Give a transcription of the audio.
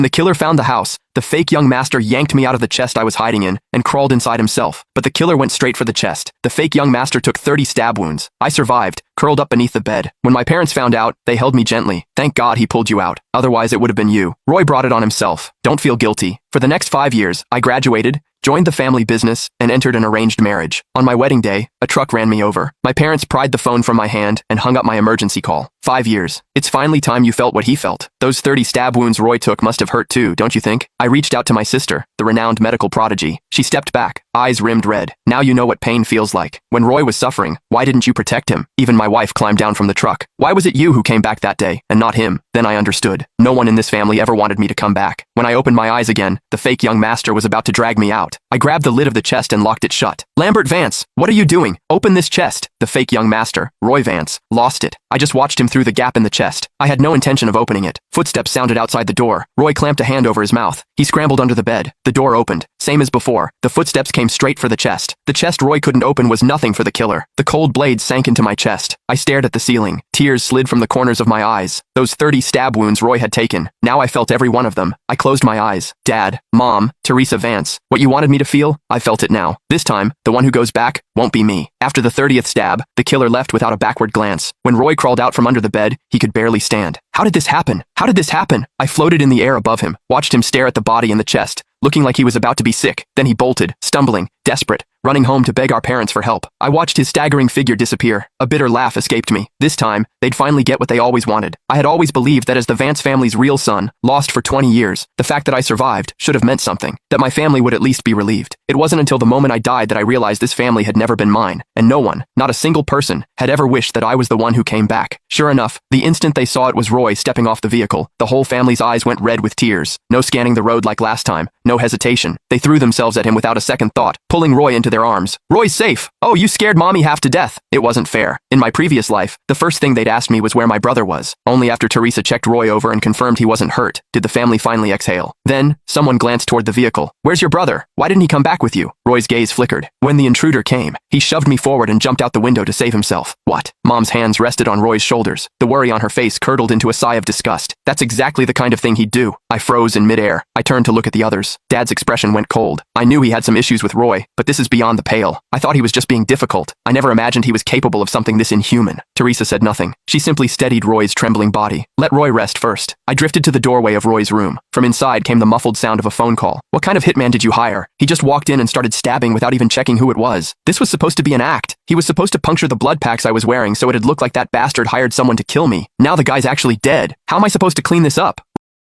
The killer found the house. The fake young master yanked me out of the chest I was hiding in and crawled inside himself. But the killer went straight for the chest. The fake young master took 30 stab wounds. I survived, curled up beneath the bed. When my parents found out, they held me gently. Thank God he pulled you out. Otherwise, it would have been you. Roy brought it on himself. Don't feel guilty. For the next 5 years, I graduated, joined the family business, and entered an arranged marriage. On my wedding day, a truck ran me over. My parents pried the phone from my hand and hung up my emergency call. 5 years. It's finally time you felt what he felt. Those 30 stab wounds Roy took must have hurt too, don't you think? I reached out to my sister, the renowned medical prodigy. She stepped back, eyes rimmed red. Now you know what pain feels like. When Roy was suffering, why didn't you protect him? Even my wife climbed down from the truck. Why was it you who came back that day, and not him? Then I understood. No one in this family ever wanted me to come back. When I opened my eyes again, the fake young master was about to drag me out. I grabbed the lid of the chest and locked it shut. Lambert Vance, what are you doing? Open this chest. The fake young master, Roy Vance, lost it. I just watched him through the gap in the chest. I had no intention of opening it. Footsteps sounded outside the door. Roy clamped a hand over his mouth. He scrambled under the bed. The door opened. Same as before. The footsteps came straight for the chest. The chest Roy couldn't open was nothing for the killer. The cold blade sank into my chest. I stared at the ceiling. Tears slid from the corners of my eyes. Those 30 stab wounds Roy had taken. Now I felt every one of them. I closed my eyes. Dad, Mom, Teresa Vance. What you wanted me to feel? I felt it now. This time, the one who goes back won't be me. After the 30th stab, the killer left without a backward glance. When Roy crawled out from under the bed, he could barely stand. How did this happen? How did this happen? I floated in the air above him, watched him stare at the body in the chest, looking like he was about to be sick. Then he bolted, stumbling, desperate, running home to beg our parents for help. I watched his staggering figure disappear. A bitter laugh escaped me. This time, they'd finally get what they always wanted. I had always believed that as the Vance family's real son, lost for 20 years, the fact that I survived should have meant something, that my family would at least be relieved. It wasn't until the moment I died that I realized this family had never been mine, and no one, not a single person, had ever wished that I was the one who came back. Sure enough, the instant they saw it was Roy stepping off the vehicle, the whole family's eyes went red with tears. No scanning the road like last time, no hesitation. They threw themselves at him without a second thought, pulling Roy into their arms. Roy's safe. Oh, you scared mommy half to death. It wasn't fair. In my previous life, the first thing they'd asked me was where my brother was. Only after Teresa checked Roy over and confirmed he wasn't hurt, did the family finally exhale. Then, someone glanced toward the vehicle. Where's your brother? Why didn't he come back with you? Roy's gaze flickered. When the intruder came, he shoved me forward and jumped out the window to save himself. What? Mom's hands rested on Roy's shoulders. The worry on her face curdled into a sigh of disgust. That's exactly the kind of thing he'd do. I froze in midair. I turned to look at the others. Dad's expression went cold. I knew he had some issues with Roy, but this is beyond the pale. I thought he was just being difficult. I never imagined he was capable of something this inhuman. Teresa said nothing. She simply steadied Roy's trembling body. Let Roy rest first. I drifted to the doorway of Roy's room. From inside came the muffled sound of a phone call. What kind of hitman did you hire? He just walked in and started stabbing without even checking who it was. This was supposed to be an act. He was supposed to puncture the blood packs I was wearing so it'd look like that bastard hired someone to kill me. Now the guy's actually dead. How am I supposed to clean this up?